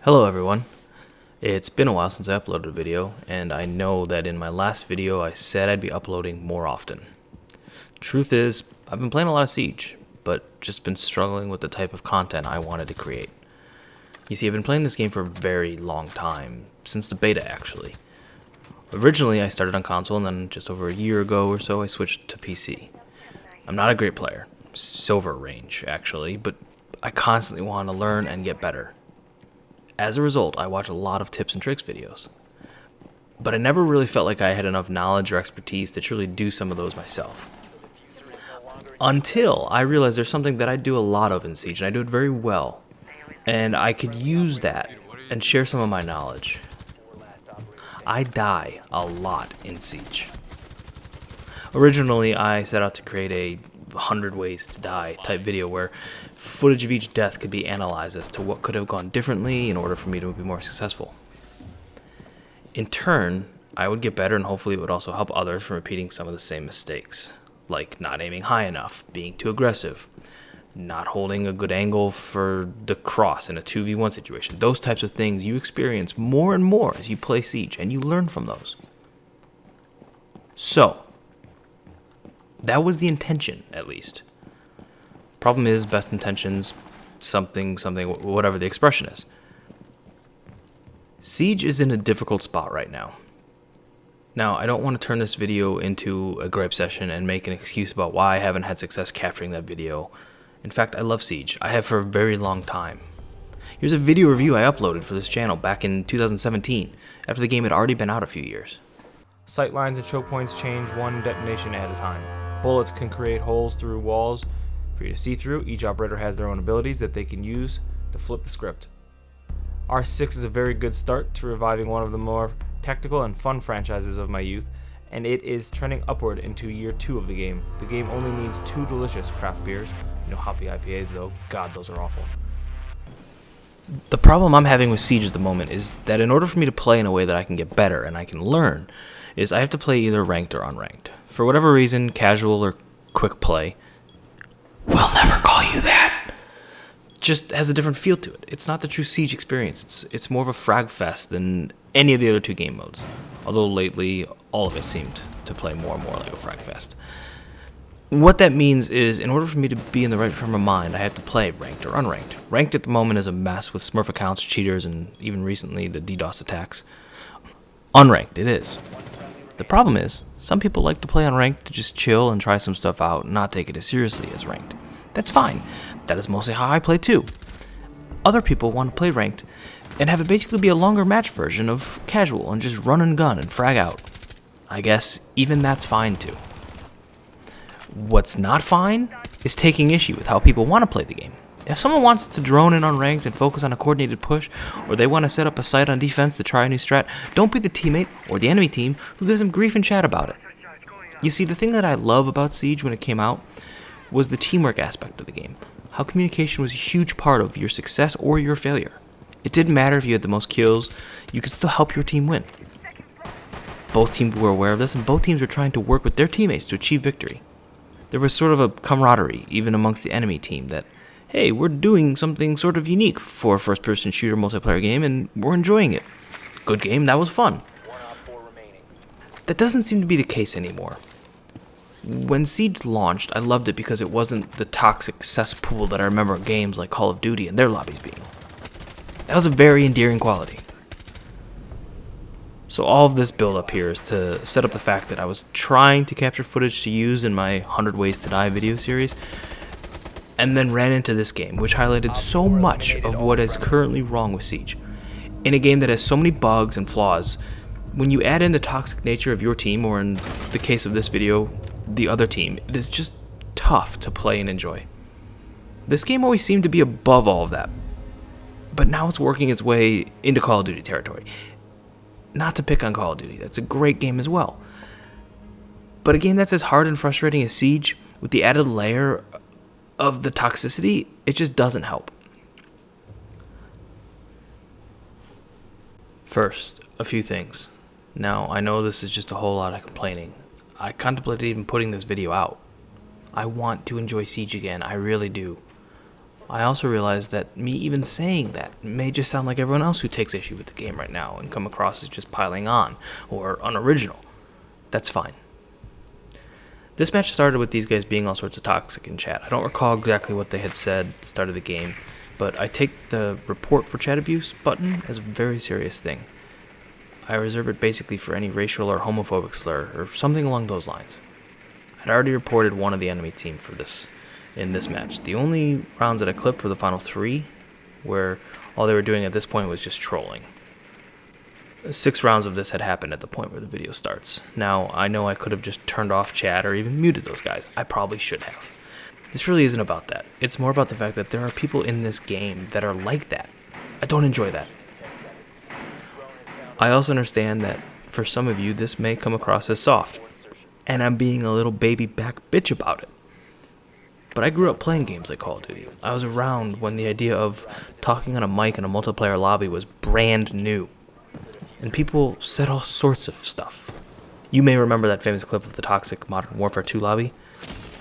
Hello everyone. It's been a while since I uploaded a video, and I know that in my last video I said I'd be uploading more often. Truth is, I've been playing a lot of Siege, but just been struggling with the type of content I wanted to create. You see, I've been playing this game for a very long time, since the beta actually. Originally I started on console, and then just over a year ago or so I switched to PC. I'm not a great player, silver range actually, but I constantly want to learn and get better. As a result, I watch a lot of tips and tricks videos. But I never really felt like I had enough knowledge or expertise to truly do some of those myself. Until I realized there's something that I do a lot of in Siege, and I do it very well. And I could use that and share some of my knowledge. I die a lot in Siege. Originally, I set out to create a 100 ways to die type video where footage of each death could be analyzed as to what could have gone differently in order for me to be more successful. In turn, I would get better, and hopefully it would also help others from repeating some of the same mistakes, like not aiming high enough, being too aggressive, not holding a good angle for the cross in a 2v1 situation. Those types of things you experience more and more as you play Siege, and you learn from those. So, that was the intention, at least. Problem is, best intentions, something, whatever the expression is. Siege is in a difficult spot right now. Now, I don't want to turn this video into a gripe session and make an excuse about why I haven't had success capturing that video. In fact, I love Siege. I have for a very long time. Here's a video review I uploaded for this channel back in 2017, after the game had already been out a few years. Sight lines and choke points change one detonation at a time. Bullets can create holes through walls for you to see through. Each operator has their own abilities that they can use to flip the script. R6 is a very good start to reviving one of the more tactical and fun franchises of my youth, and it is trending upward into year 2 of the game. The game only needs 2 delicious craft beers. You know, hoppy IPAs though, God, those are awful. The problem I'm having with Siege at the moment is that in order for me to play in a way that I can get better and I can learn, is I have to play either ranked or unranked. For whatever reason, casual or quick play, we'll never call you that, just has a different feel to it. It's not the true Siege experience. It's more of a frag fest than any of the other 2 game modes. Although lately, all of it seemed to play more and more like a frag fest. What that means is, in order for me to be in the right frame of mind, I have to play ranked or unranked. Ranked at the moment is a mess with Smurf accounts, cheaters, and even recently the DDoS attacks. Unranked, it is. The problem is, some people like to play unranked to just chill and try some stuff out and not take it as seriously as ranked. That's fine. That is mostly how I play too. Other people want to play ranked and have it basically be a longer match version of casual and just run and gun and frag out. I guess even that's fine too. What's not fine is taking issue with how people want to play the game. If someone wants to drone in unranked and focus on a coordinated push, or they want to set up a site on defense to try a new strat, don't be the teammate or the enemy team who gives them grief and chat about it. You see, the thing that I love about Siege when it came out was the teamwork aspect of the game. How communication was a huge part of your success or your failure. It didn't matter if you had the most kills, you could still help your team win. Both teams were aware of this, and both teams were trying to work with their teammates to achieve victory. There was sort of a camaraderie, even amongst the enemy team, that hey, we're doing something sort of unique for a first-person shooter multiplayer game, and we're enjoying it. Good game, that was fun. That doesn't seem to be the case anymore. When Siege launched, I loved it because it wasn't the toxic cesspool that I remember in games like Call of Duty and their lobbies being. That was a very endearing quality. So all of this build-up here is to set up the fact that I was trying to capture footage to use in my 100 Ways to Die video series, and then ran into this game, which highlighted so much of what is currently wrong with Siege. In a game that has so many bugs and flaws, when you add in the toxic nature of your team, or in the case of this video, the other team, it is just tough to play and enjoy. This game always seemed to be above all of that, but now it's working its way into Call of Duty territory. Not to pick on Call of Duty, that's a great game as well. But a game that's as hard and frustrating as Siege, with the added layer of the toxicity, it just doesn't help. First, a few things. Now, I know this is just a whole lot of complaining. I contemplated even putting this video out. I want to enjoy Siege again, I really do. I also realize that me even saying that may just sound like everyone else who takes issue with the game right now and come across as just piling on or unoriginal. That's fine. This match started with these guys being all sorts of toxic in chat. I don't recall exactly what they had said at the start of the game, but I take the report for chat abuse button as a very serious thing. I reserve it basically for any racial or homophobic slur or something along those lines. I'd already reported one of the enemy team for this in this match. The only rounds that I clipped were the final 3, where all they were doing at this point was just trolling. 6 rounds of this had happened at the point where the video starts. Now, I know I could have just turned off chat or even muted those guys. I probably should have. This really isn't about that. It's more about the fact that there are people in this game that are like that. I don't enjoy that. I also understand that for some of you this may come across as soft, and I'm being a little baby back bitch about it. But I grew up playing games like Call of Duty. I was around when the idea of talking on a mic in a multiplayer lobby was brand new. And people said all sorts of stuff. You may remember that famous clip of the toxic Modern Warfare 2 lobby.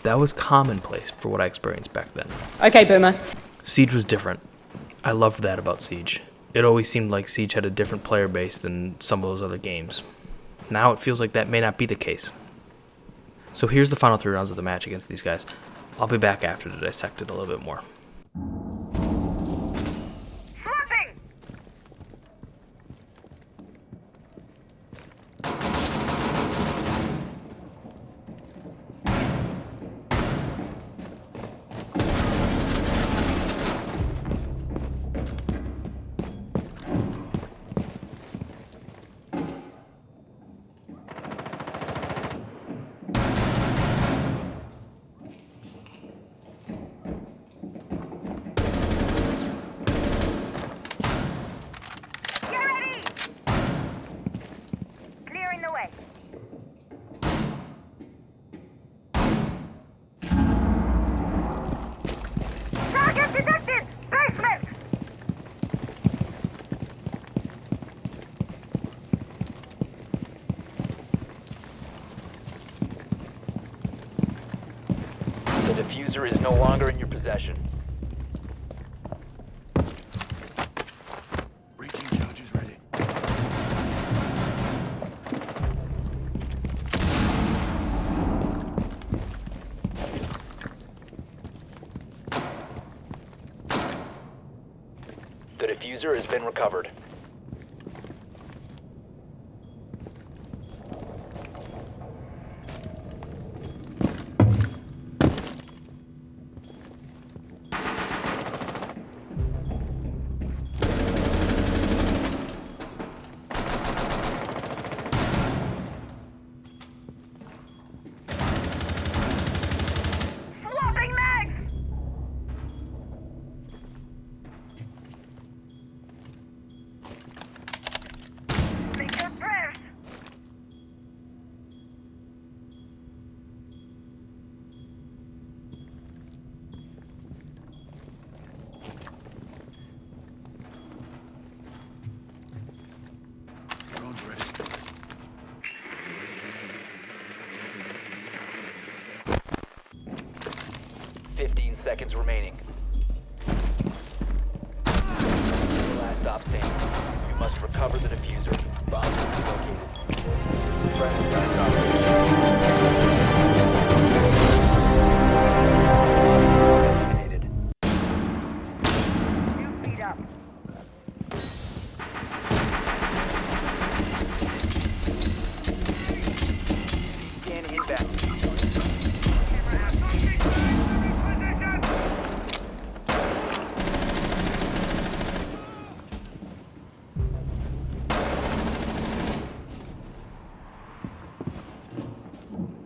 That was commonplace for what I experienced back then. Okay, Boomer. Siege was different. I loved that about Siege. It always seemed like Siege had a different player base than some of those other games. Now it feels like that may not be the case. So here's the final 3 rounds of the match against these guys. I'll be back after to dissect it a little bit more. The diffuser is no longer in your possession. Breaching charges ready. The diffuser has been recovered. Drones ready. 15 seconds remaining. Last stop standing. You must recover the diffuser. Bomb is located. Friendly last operator. Eliminated. You beat up. Scan inbound.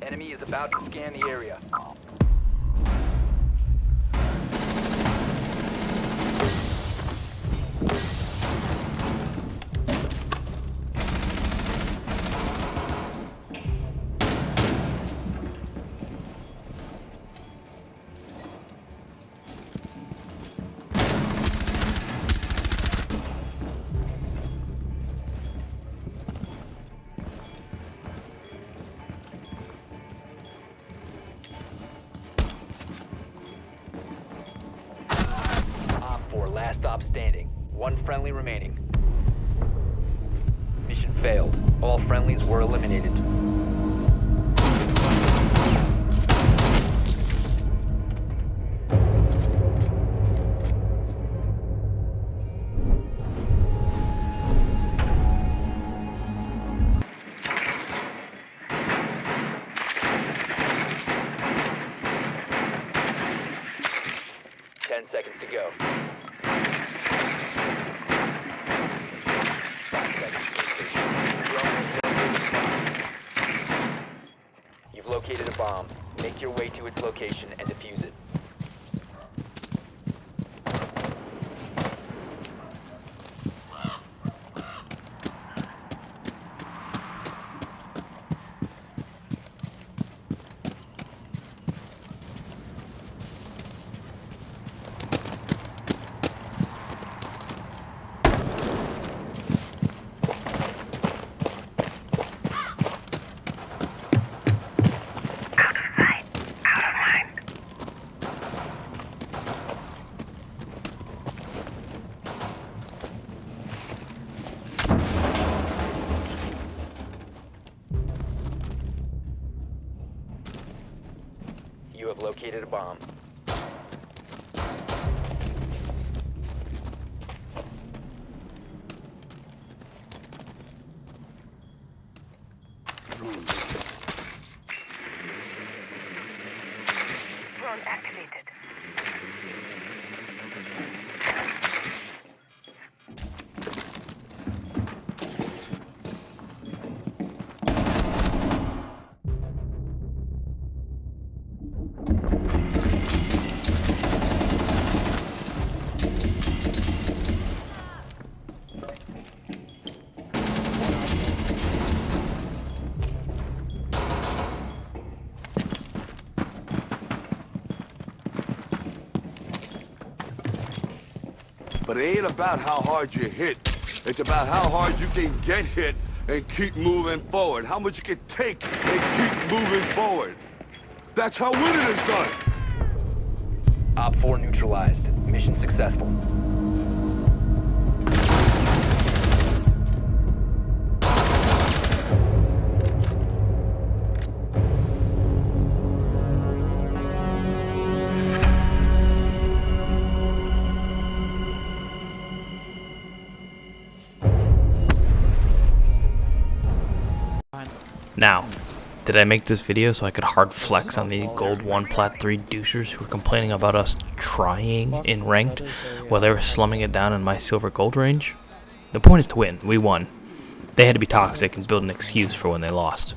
Enemy is about to scan the area. stop standing. One friendly remaining. Mission failed. All friendlies were eliminated. Seconds to go. 5 seconds to insertion. You've located a bomb. Make your way to its location and defuse it. You have located a bomb. Drone activated. But it ain't about how hard you hit. It's about how hard you can get hit and keep moving forward. How much you can take and keep moving forward. That's how winning is done. Op 4 neutralized. Mission successful. Now, did I make this video so I could hard flex on the Gold 1 Plat 3 douchers who were complaining about us trying in ranked while they were slumming it down in my silver gold range? The point is to win. We won. They had to be toxic and build an excuse for when they lost.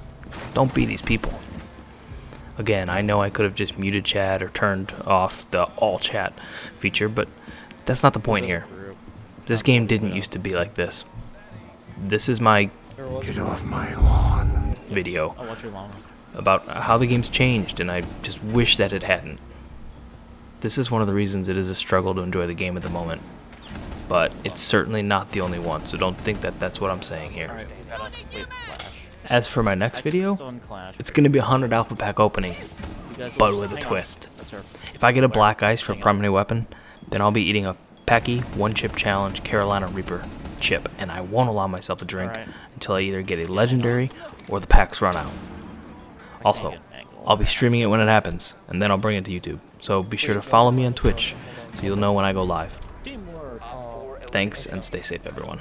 Don't be these people. Again, I know I could have just muted chat or turned off the all chat feature, but that's not the point here. This game didn't used to be like this. This is my Get off my lawn. video about how the game's changed, and I just wish that it hadn't. This is one of the reasons it is a struggle to enjoy the game at the moment, but it's certainly not the only one, so don't think that that's what I'm saying here. As for my next video, it's going to be a 100 alpha pack opening, but with a twist. If I get a black ice for a primary weapon, then I'll be eating a Pecky 1-chip challenge Carolina Reaper chip, and I won't allow myself a drink until I either get a legendary or the packs run out. Also, I'll be streaming it when it happens, and then I'll bring it to YouTube, so be sure to follow me on Twitch so you'll know when I go live. Thanks, and stay safe, everyone.